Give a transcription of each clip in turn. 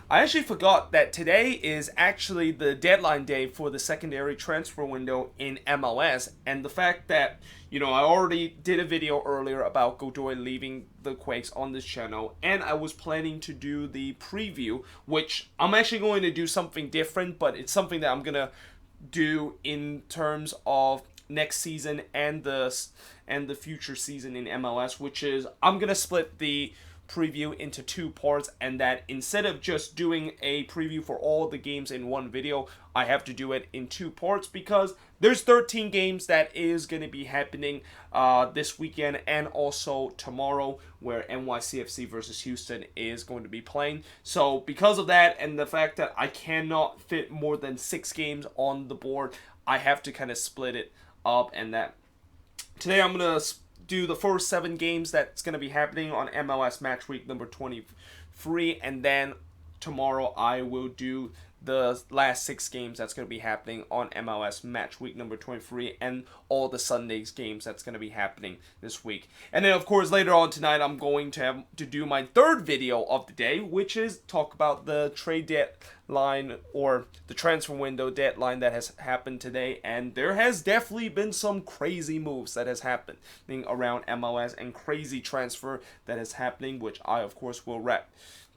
I actually forgot that today is actually the deadline day for the secondary transfer window in MLS, and the fact that, I already did a video earlier about Godoy leaving the Quakes on this channel, and I was planning to do the preview, which I'm actually going to do something different, but it's something that I'm going to do in terms of next season and the future season in MLS, which is I'm going to split the preview into two parts, and that instead of just doing a preview for all the games in one video, I have to do it in two parts because there's 13 games that is going to be happening this weekend and also tomorrow, where NYCFC versus Houston is going to be playing. So because of that and the fact that I cannot fit more than 6 games on the board, I have to kind of split it up, and that today I'm going to do the first 7 games that's going to be happening on MLS Matchweek number 23, and then tomorrow I will do the last 6 games that's going to be happening on MLS Matchweek number 23 and all the Sundays games that's going to be happening this week. And then of course later on tonight I'm going to have to do my third video of the day, which is talk about the trade deadline or the transfer window deadline that has happened today. And there has definitely been some crazy moves that has happened around MLS and crazy transfer that is happening, which I of course will wrap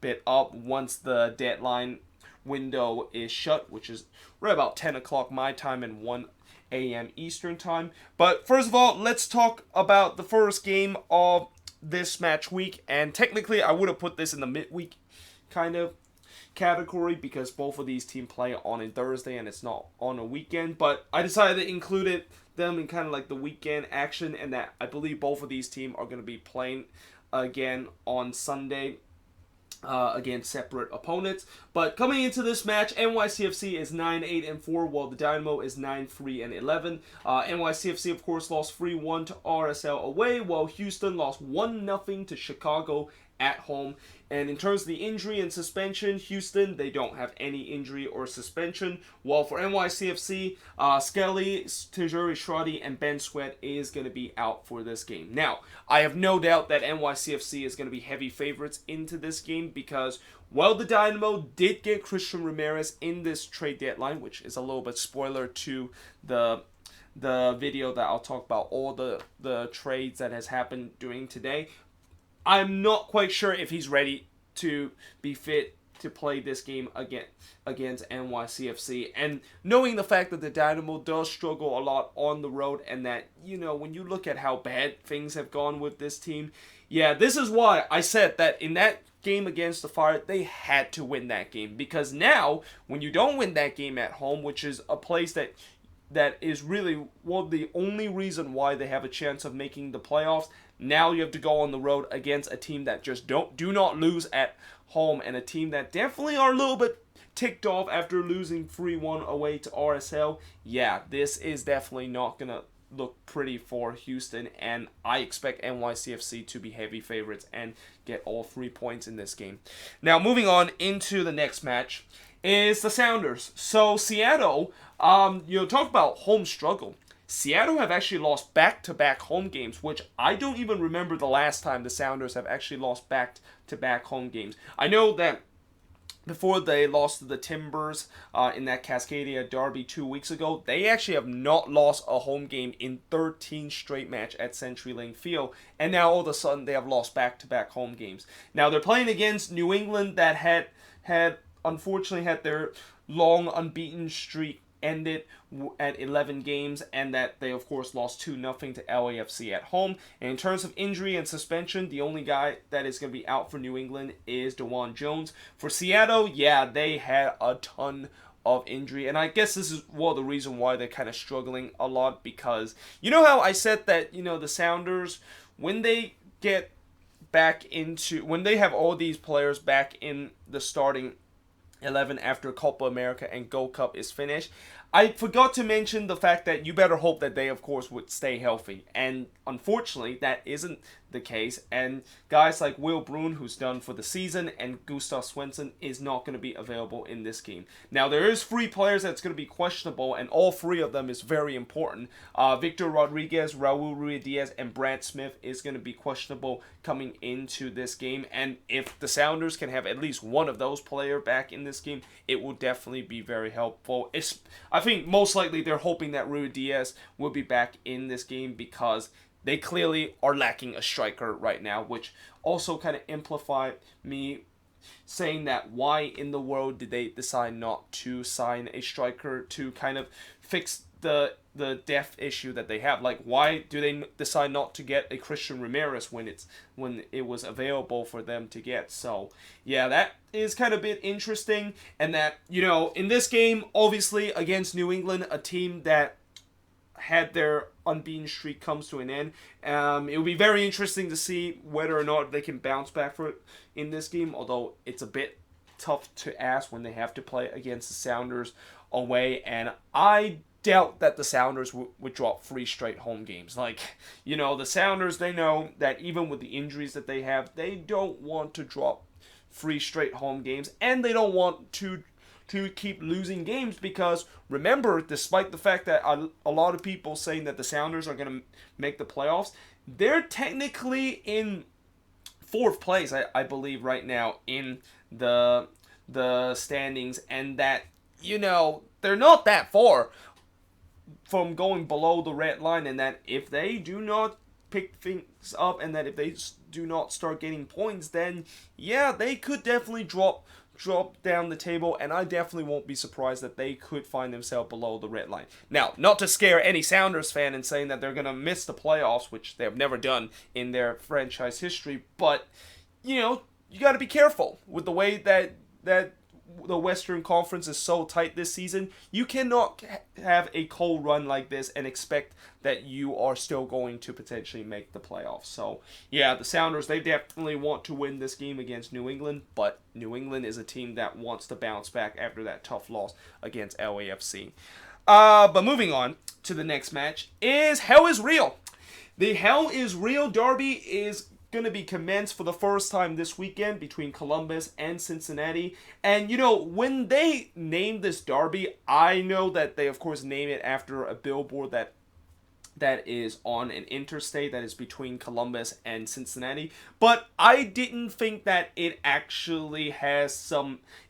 it up once the deadline window is shut, which is right about 10 o'clock my time and 1 a.m. Eastern time. But first of all, let's talk about the first game of this match week. And technically, I would have put this in the midweek kind of category because both of these teams play on a Thursday and it's not on a weekend. But I decided to include them in kind of like the weekend action, and that I believe both of these teams are going to be playing again on Sunday against separate opponents. But coming into this match, NYCFC is 9-8-4, while the Dynamo is 9-3-11. NYCFC, of course, lost 3-1 to RSL away, while Houston lost 1-0 to Chicago at home. And in terms of the injury and suspension, Houston, they don't have any injury or suspension. While for NYCFC, Skelly, Tajuri Shradi, and Ben Sweat is going to be out for this game. Now, I have no doubt that NYCFC is going to be heavy favorites into this game because, while the Dynamo did get Christian Ramirez in this trade deadline, which is a little bit spoiler to the video that I'll talk about all the trades that has happened during today, I'm not quite sure if he's ready to be fit to play this game against NYCFC. And knowing the fact that the Dynamo does struggle a lot on the road, and that, when you look at how bad things have gone with this team, this is why I said that in that game against the Fire, they had to win that game. Because now, when you don't win that game at home, which is a place that is really the only reason why they have a chance of making the playoffs, now you have to go on the road against a team that just do not lose at home, and a team that definitely are a little bit ticked off after losing 3-1 away to RSL. This is definitely not going to look pretty for Houston, and I expect NYCFC to be heavy favorites and get all 3 points in this game. Now, moving on into the next match is the Sounders. So, Seattle, talk about home struggle. Seattle have actually lost back-to-back home games, which I don't even remember the last time the Sounders have actually lost back-to-back home games. I know that before they lost to the Timbers in that Cascadia derby 2 weeks ago, they actually have not lost a home game in 13 straight match at CenturyLink Field, and now all of a sudden they have lost back-to-back home games. Now they're playing against New England that had unfortunately had their long unbeaten streak ended at 11 games, and that they of course lost 2-0 to LAFC at home. And in terms of injury and suspension, the only guy that is going to be out for New England is DeJuan Jones. For Seattle, they had a ton of injury, and I guess this is the reason why they're kind of struggling a lot, because how I said that the Sounders, when they have all these players back in the starting 11 after Copa America and Gold Cup is finished, I forgot to mention the fact that you better hope that they, of course, would stay healthy. And unfortunately, that isn't the case. And guys like Will Bruin, who's done for the season, and Gustav Svensson is not going to be available in this game. Now, there is 3 players that's going to be questionable, and all 3 of them is very important. Victor Rodriguez, Raul Ruiz-Diaz, and Brad Smith is going to be questionable coming into this game. And if the Sounders can have at least one of those players back in this game, it will definitely be very helpful. I think most likely they're hoping that Ruiz-Diaz will be back in this game because they clearly are lacking a striker right now, which also kind of amplified me saying that why in the world did they decide not to sign a striker to kind of fix the depth issue that they have. Like, why do they decide not to get a Christian Ramirez when it was available for them to get? So yeah, that is kind of a bit interesting. And that, in this game, obviously against New England, a team that had their unbeaten streak comes to an end. It will be very interesting to see whether or not they can bounce back for it in this game, although it's a bit tough to ask when they have to play against the Sounders away, and I doubt that the Sounders would drop 3 straight home games. Like, the Sounders, they know that even with the injuries that they have, they don't want to drop 3 straight home games, and they don't want to keep losing games because, remember, despite the fact that a lot of people saying that the Sounders are going to make the playoffs, they're technically in 4th place, I believe, right now in the standings, and that, they're not that far from going below the red line, and that if they do not pick things up and that if they do not start getting points, then yeah, they could definitely drop down the table, and I definitely won't be surprised that they could find themselves below the red line. Now, not to scare any Sounders fan in saying that they're going to miss the playoffs, which they have never done in their franchise history, but, you got to be careful with the way that the Western Conference is so tight this season. You cannot have a cold run like this and expect that you are still going to potentially make the playoffs. So, yeah, the Sounders, they definitely want to win this game against New England, but New England is a team that wants to bounce back after that tough loss against LAFC. But moving on to the next match is Hell is Real. The Hell is Real derby is going to be commenced for the first time this weekend between Columbus and Cincinnati. And, when they named this derby, I know that they, of course, name it after a billboard that is on an interstate that is between Columbus and Cincinnati. But I didn't think that it actually has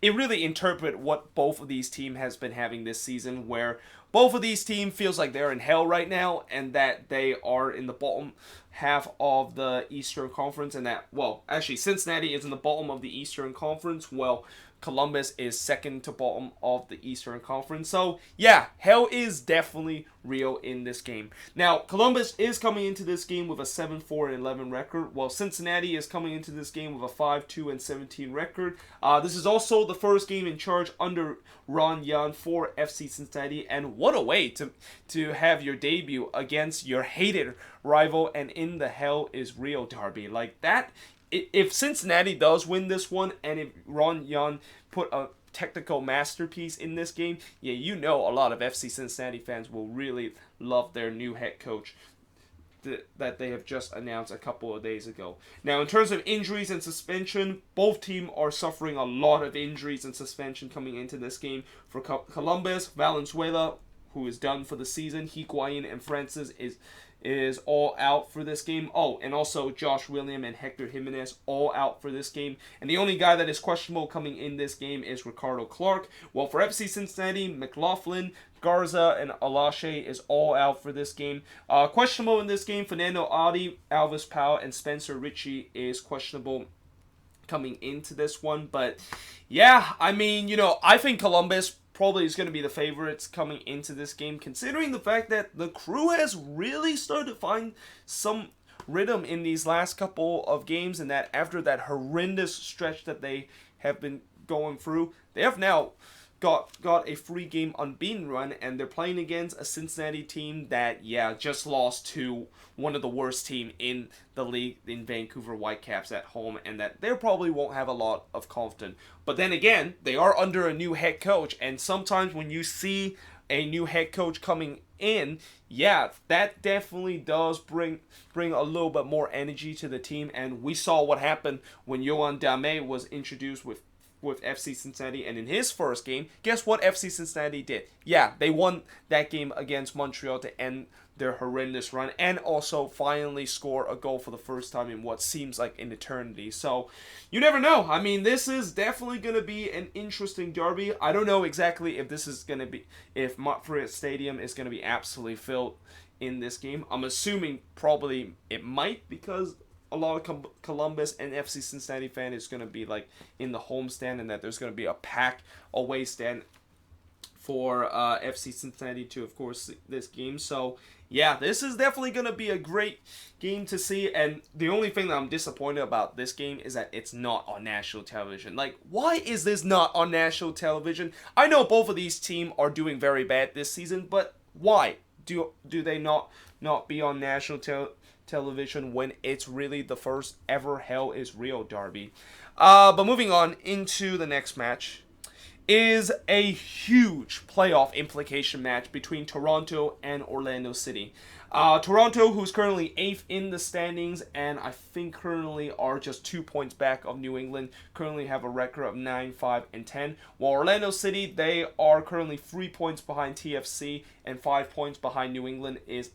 it really interpret what both of these teams has been having this season, where both of these teams feels like they're in hell right now and that they are in the bottom half of the Eastern Conference, and that, well, actually Cincinnati is in the bottom of the Eastern Conference, well, Columbus is second to bottom of the Eastern Conference. So, yeah, hell is definitely real in this game. Now, Columbus is coming into this game with a 7-4-11 record, while Cincinnati is coming into this game with a 5-2-17 record. This is also the first game in charge under Ron Young for FC Cincinnati, and what a way to have your debut against your hated rival and in the Hell is Real derby. Like that, if Cincinnati does win this one, and if Ron Young put a technical masterpiece in this game, yeah, a lot of FC Cincinnati fans will really love their new head coach that they have just announced a couple of days ago. Now, in terms of injuries and suspension, both teams are suffering a lot of injuries and suspension coming into this game. For Columbus, Valenzuela, who is done for the season, Higuain and Francis is all out for this game. Oh, and also Josh William and Hector Jimenez all out for this game. And the only guy that is questionable coming in this game is Ricardo Clark. Well, for FC Cincinnati, McLaughlin, Garza, and Alache is all out for this game. Questionable in this game, Fernando Adi, Alvis Powell, and Spencer Ritchie is questionable coming into this one. But yeah, I mean, I think Columbus probably is going to be the favorites coming into this game, considering the fact that the Crew has really started to find some rhythm in these last couple of games, and that after that horrendous stretch that they have been going through, they have now got a 3-game unbeaten run, and they're playing against a Cincinnati team that, just lost to one of the worst team in the league in Vancouver Whitecaps at home, and that they probably won't have a lot of confidence. But then again, they are under a new head coach, and sometimes when you see a new head coach coming in, yeah, that definitely does bring a little bit more energy to the team. And we saw what happened when Yohan Dame was introduced with FC Cincinnati, and in his first game, guess what FC Cincinnati did? Yeah, they won that game against Montreal to end their horrendous run, and also finally score a goal for the first time in what seems like an eternity. So, you never know. I mean, this is definitely going to be an interesting derby. I don't know exactly if this is going to be, if Montreal Stadium is going to be absolutely filled in this game. I'm assuming probably it might, because a lot of Columbus and FC Cincinnati fan is going to be like in the home stand, and that there's going to be a packed away stand for FC Cincinnati to, of course, this game. So, yeah, this is definitely going to be a great game to see. And the only thing that I'm disappointed about this game is that it's not on national television. Like, why is this not on national television? I know both of these teams are doing very bad this season, but why do they not be on national television when it's really the first ever Hell is Real derby? But moving on into the next match is a huge playoff implication match between Toronto and Orlando City. Toronto, who's currently 8th in the standings, and I think currently are just 2 points back of New England, currently have a record of 9, 5, and 10. While Orlando City, they are currently 3 points behind TFC and 5 points behind New England, is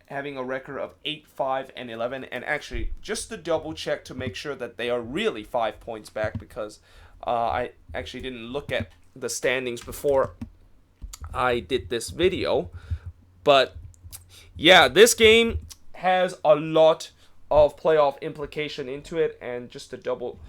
having a record of 8, 5, and 11. And actually, just to double check to make sure that they are really 5 points back, because I actually didn't look at the standings before I did this video. But yeah, this game has a lot of playoff implication into it. And just to double...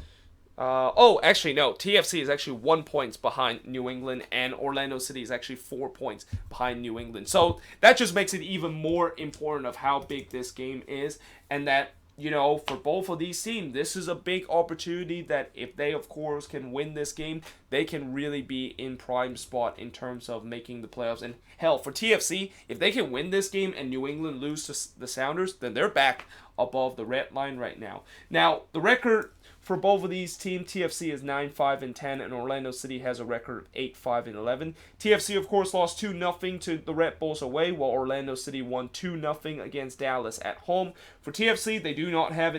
actually, no. TFC is actually 1 point behind New England, and Orlando City is actually 4 points behind New England. So that just makes it even more important of how big this game is, and that, you know, for both of these teams, this is a big opportunity that if they, of course, can win this game, they can really be in prime spot in terms of making the playoffs. And hell, for TFC, if they can win this game and New England lose to the Sounders, then they're back above the red line right now. Now, the record for both of these teams, TFC is 9, 5, and 10, and Orlando City has a record of 8, 5, and 11. TFC, of course, lost 2-0 to the Red Bulls away, while Orlando City won 2-0 against Dallas at home. For TFC, they do not have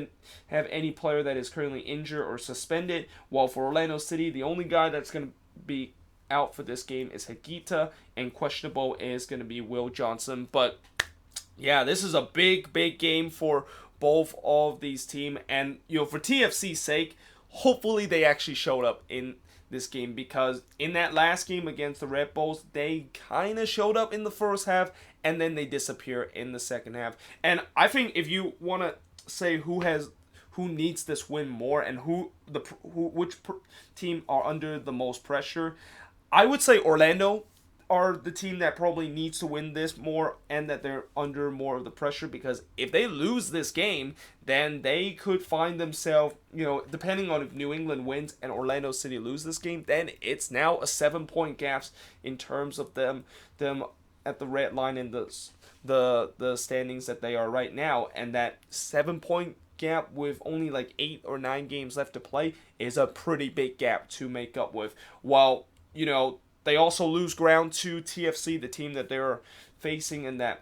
any player that is currently injured or suspended, while for Orlando City, the only guy that's going to be out for this game is Higuita, and questionable is going to be Will Johnson. But yeah, this is a big game for both of these teams, and you know, for TFC's sake, hopefully they actually showed up in this game, because in that last game against the Red Bulls, they kind of showed up in the first half and then they disappear in the second half. And I think if you want to say who needs this win more and which team are under the most pressure, I would say Orlando are the team that probably needs to win this more, and that they're under more of the pressure, because if they lose this game, then they could find themselves, you know, depending on if New England wins and Orlando City lose this game, then it's now a 7-point gap in terms of them at the red line in the standings that they are right now. And that 7-point gap with only like 8 or 9 games left to play is a pretty big gap to make up with. While, you know, they also lose ground to TFC, the team that they're facing, and that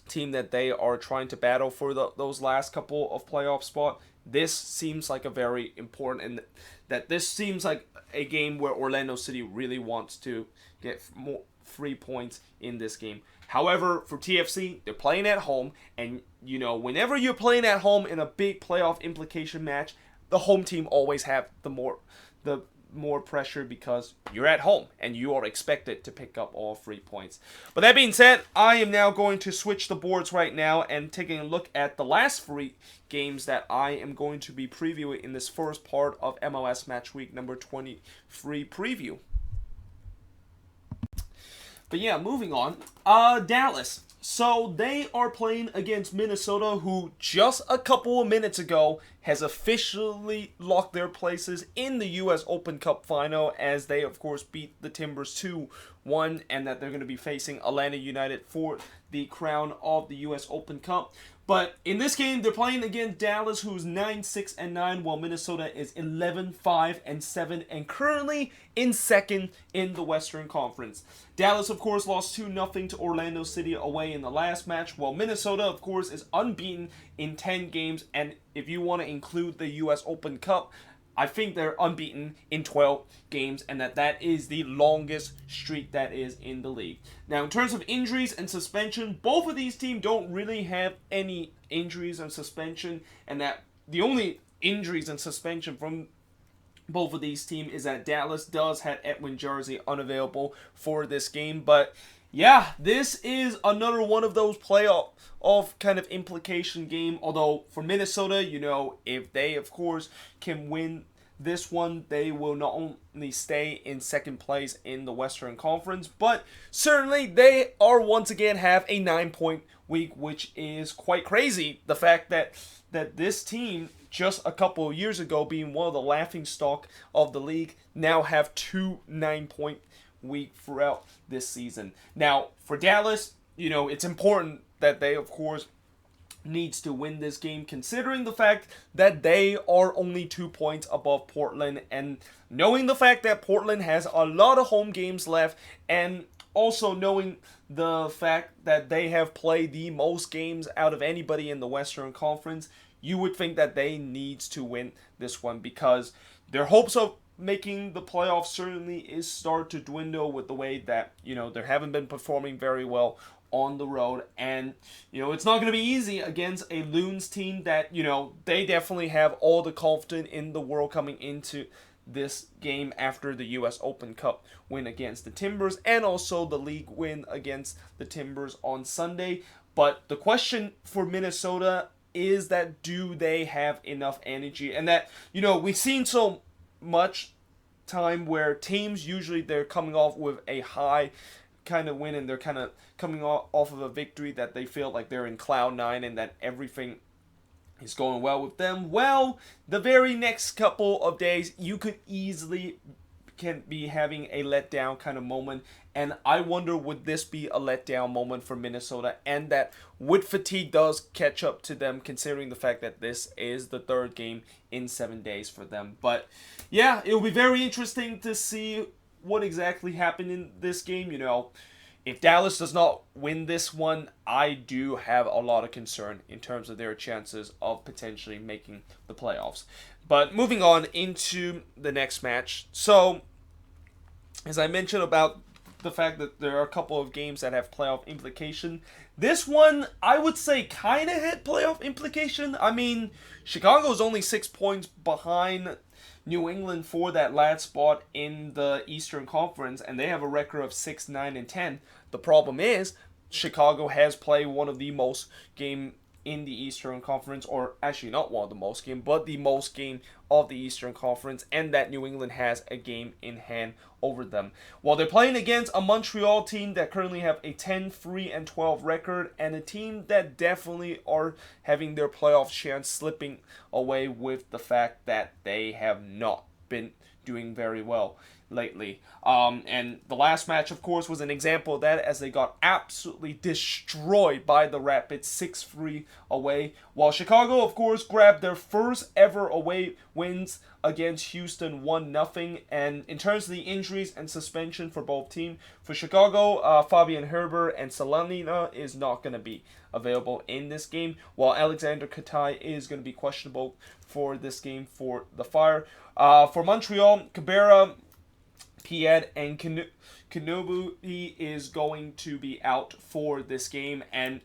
team that they are trying to battle for those last couple of playoff spots. This seems like a very important, and that this seems like a game where Orlando City really wants to get more 3 points in this game. However, for TFC, they're playing at home, and you know, whenever you're playing at home in a big playoff implication match, the home team always have the more pressure, because you're at home and you are expected to pick up all 3 points. But that being said, I am now going to switch the boards right now and taking a look at the last 3 games that I am going to be previewing in this first part of MLS Matchweek number 23 preview. But yeah, moving on. Dallas. So they are playing against Minnesota, who just a couple of minutes ago has officially locked their places in the U.S. Open Cup final, as they, of course, beat the Timbers 2-1, and that they're going to be facing Atlanta United for the crown of the U.S. Open Cup. But in this game, they're playing against Dallas, who's 9-6-9, while Minnesota is 11-5-7, and currently in second in the Western Conference. Dallas, of course, lost 2-0 to Orlando City away in the last match, while Minnesota, of course, is unbeaten in 10 games, and if you want to include the U.S. Open Cup, I think they're unbeaten in 12 games, and that is the longest streak that is in the league. Now, in terms of injuries and suspension, both of these teams don't really have any injuries and suspension, and that the only injuries and suspension from both of these teams is that Dallas does have Edwin Jersey unavailable for this game. But yeah, this is another one of those playoff kind of implication game. Although for Minnesota, if they of course can win this one, they will not only stay in second place in the Western Conference, but certainly they are once again have a 9-point week, which is quite crazy. The fact that this team, just a couple of years ago being one of the laughingstock of the league, now have 2 9-point week throughout this season. Now, for Dallas, it's important that they, of course, needs to win this game, considering the fact that they are only 2 points above Portland, and knowing the fact that Portland has a lot of home games left, and also knowing the fact that they have played the most games out of anybody in the Western Conference, you would think that they needs to win this one, because their hopes of making the playoffs certainly is start to dwindle with the way that, they haven't been performing very well on the road, and it's not going to be easy against a Loons team that they definitely have all the confidence in the world coming into this game after the U.S. Open Cup win against the Timbers, and also the league win against the Timbers on Sunday. But the question for Minnesota is that, do they have enough energy? And that, we've seen so much time where teams, usually they're coming off with a high kind of win, and they're kind of coming off of a victory that they feel like they're in cloud nine and that everything is going well with them. Well, the very next couple of days, you could easily can be having a letdown kind of moment, and I wonder, would this be a letdown moment for Minnesota, and that would fatigue does catch up to them, considering the fact that this is the third game in 7 days for them. But yeah, it will be very interesting to see what exactly happened in this game. If Dallas does not win this one, I do have a lot of concern in terms of their chances of potentially making the playoffs. But moving on into the next match. So, as I mentioned about the fact that there are a couple of games that have playoff implication, this one, I would say, kind of had playoff implication. I mean, Chicago's only 6 points behind New England for that last spot in the Eastern Conference, and they have a record of 6-9-10. The problem is, Chicago has played one of the most game in the Eastern Conference, or actually not one of the most game, but the most game of the Eastern Conference, and that New England has a game in hand over them. While they're playing against a Montreal team that currently have a 10-3-12 record, and a team that definitely are having their playoff chance slipping away with the fact that they have not been doing very well lately. And the last match, of course, was an example of that, as they got absolutely destroyed by the Rapids 6-3 away, while Chicago, of course, grabbed their first ever away wins against Houston 1-0. And in terms of the injuries and suspension for both teams, for Chicago, Fabian Herbert and Salanina is not going to be available in this game, while Alexander Katai is going to be questionable for this game for the Fire. For Montreal, Cabrera, Piet, and Kanobu, he is going to be out for this game. And,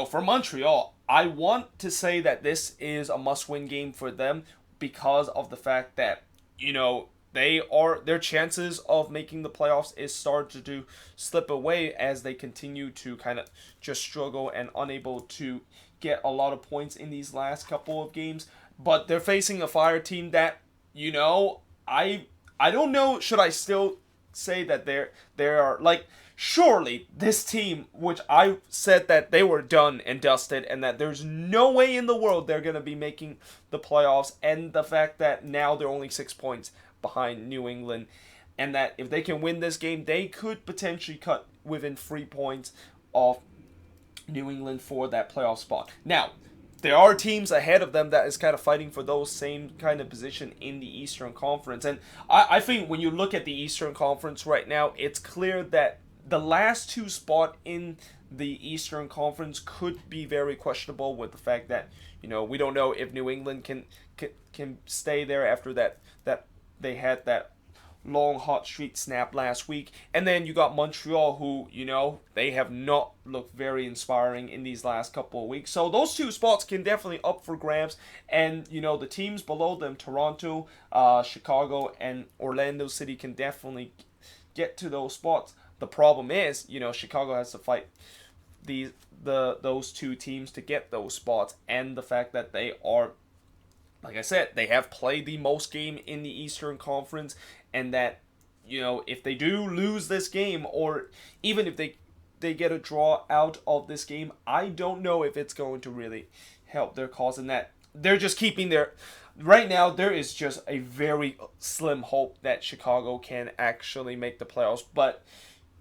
for Montreal, I want to say that this is a must-win game for them, because of the fact that, their chances of making the playoffs is starting to slip away as they continue to kind of just struggle and unable to get a lot of points in these last couple of games. But they're facing a Fire team that, I don't know, should I still say that there are, like, surely this team, which I said that they were done and dusted, and that there's no way in the world they're going to be making the playoffs, and the fact that now they're only 6 points behind New England, and that if they can win this game, they could potentially cut within 3 points of New England for that playoff spot. Now, there are teams ahead of them that is kind of fighting for those same kind of position in the Eastern Conference. And I think when you look at the Eastern Conference right now, it's clear that the last two spot in the Eastern Conference could be very questionable with the fact that, we don't know if New England can stay there after that they had that long hot streak snap last week. And then you got Montreal, who, they have not looked very inspiring in these last couple of weeks. So those two spots can definitely up for grabs. And, the teams below them, Toronto, Chicago, and Orlando City, can definitely get to those spots. The problem is, Chicago has to fight those two teams to get those spots, and the fact that they are, like I said, they have played the most game in the Eastern Conference, and that, if they do lose this game, or even if they get a draw out of this game, I don't know if it's going to really help their cause, in that they're just keeping their... Right now, there is just a very slim hope that Chicago can actually make the playoffs, but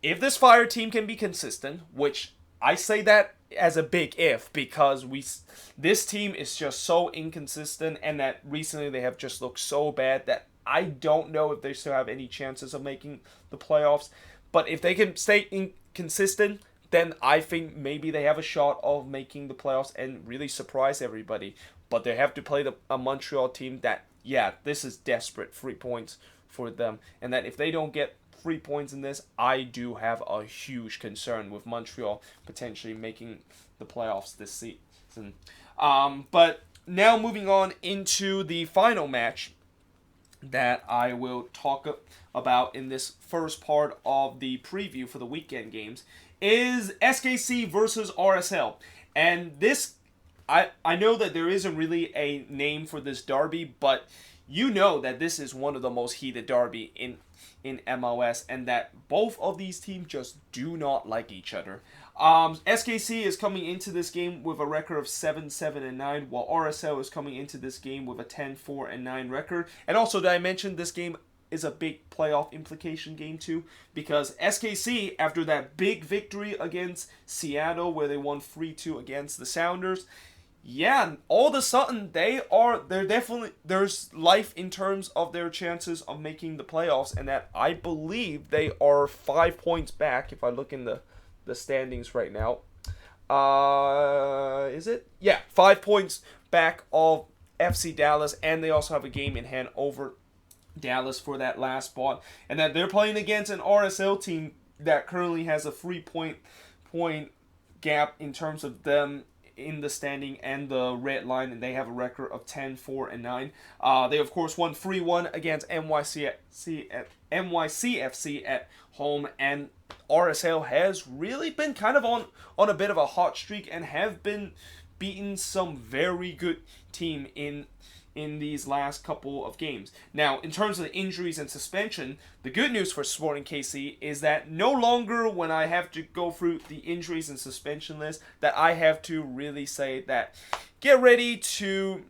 if this Fire team can be consistent, which I say that as a big if, because this team is just so inconsistent, and that recently they have just looked so bad that I don't know if they still have any chances of making the playoffs. But if they can stay consistent, then I think maybe they have a shot of making the playoffs and really surprise everybody. But they have to play a Montreal team that, this is desperate 3 points for them, and that if they don't get 3 points in this, I do have a huge concern with Montreal potentially making the playoffs this season. But now moving on into the final match that I will talk about in this first part of the preview for the weekend games is SKC versus RSL. And this, I know that there isn't really a name for this derby, but you know that this is one of the most heated derby in MLS, and that both of these teams just do not like each other. SKC is coming into this game with a record of 7-7-9, while RSL is coming into this game with a 10-4-9 record. And also, did I mention this game is a big playoff implication game too? Because SKC, after that big victory against Seattle, where they won 3-2 against the Sounders, all of a sudden there's life in terms of their chances of making the playoffs, and that I believe they are 5 points back if I look in the standings right now. Is it? 5 points back of FC Dallas, and they also have a game in hand over Dallas for that last spot, and that they're playing against an RSL team that currently has a 3 point gap in terms of them in the standing and the red line, and they have a record of 10-4-9. They of course won 3-1 against NYCFC at home, and RSL has really been kind of on a bit of a hot streak and have been beating some very good team in these last couple of games. Now, in terms of the injuries and suspension, the good news for Sporting KC is that no longer when I have to go through the injuries and suspension list that I have to really say that get ready to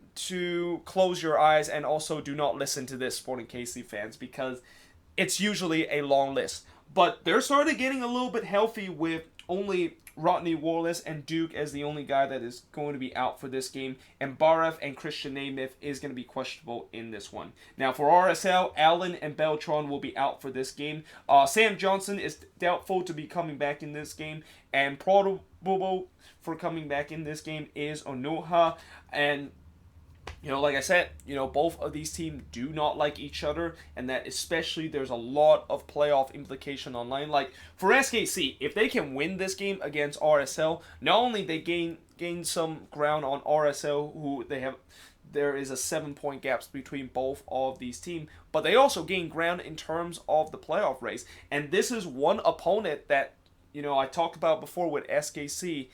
close your eyes and also do not listen to this, Sporting KC fans, because it's usually a long list. But they're starting getting a little bit healthy with only Rodney Wallace and Duke as the only guy that is going to be out for this game, and Baraf and Christian Nemeth is going to be questionable in this one. Now for RSL, Allen and Beltran will be out for this game. Sam Johnson is doubtful to be coming back in this game, and probable for coming back in this game is Onoha. And like I said, both of these teams do not like each other, and that especially there's a lot of playoff implication online. Like for SKC, if they can win this game against RSL, not only they gain some ground on RSL, who there is a 7-point gap between both of these teams, but they also gain ground in terms of the playoff race. And this is one opponent that I talked about before with SKC.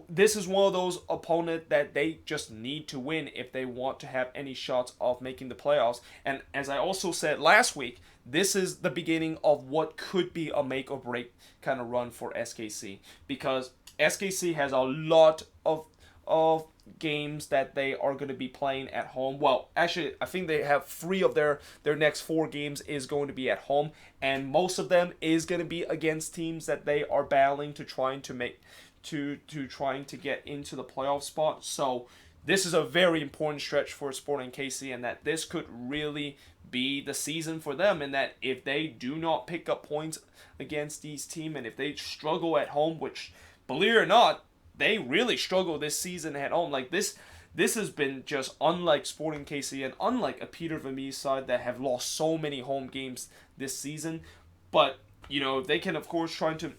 This is one of those opponents that they just need to win if they want to have any shots of making the playoffs. And as I also said last week, this is the beginning of what could be a make or break kind of run for SKC, because SKC has a lot of games that they are going to be playing at home. Well, actually, I think they have 3 of their next 4 games is going to be at home, and most of them is going to be against teams that they are battling to trying to to trying to get into the playoff spot. So this is a very important stretch for Sporting KC, and that this could really be the season for them, and that if they do not pick up points against these teams, and if they struggle at home, which, believe it or not, they really struggle this season at home. Like this has been just unlike Sporting KC and unlike a Peter Vermeer's side that have lost so many home games this season. But, you know, if they can, of course, try to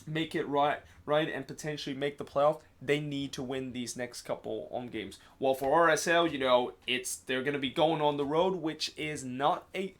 make it right and potentially make the playoff, they need to win these next couple home games. Well, for RSL, you know, they're going to be going on the road, which is not a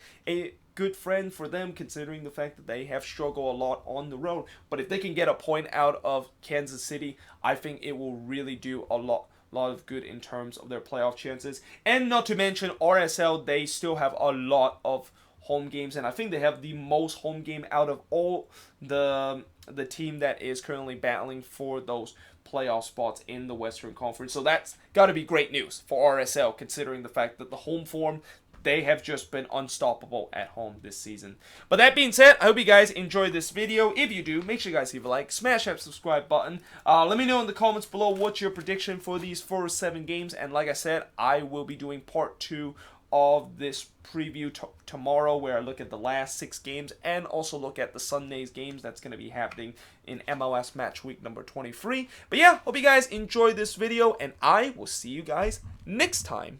good friend for them, considering the fact that they have struggled a lot on the road. But if they can get a point out of Kansas City, I think it will really do a lot of good in terms of their playoff chances. And not to mention RSL, they still have a lot of home games, and I think they have the most home game out of all the team that is currently battling for those playoff spots in the Western Conference. So that's got to be great news for RSL, considering the fact that the home form, they have just been unstoppable at home this season. But that being said, I hope you guys enjoyed this video. If you do, make sure you guys leave a like, smash that subscribe button. Let me know in the comments below what's your prediction for these first 7 games. And like I said, I will be doing part 2 of this preview tomorrow, where I look at the last 6 games and also look at the Sunday's games that's going to be happening in MLS Matchweek number 23. But yeah, hope you guys enjoyed this video, and I will see you guys next time.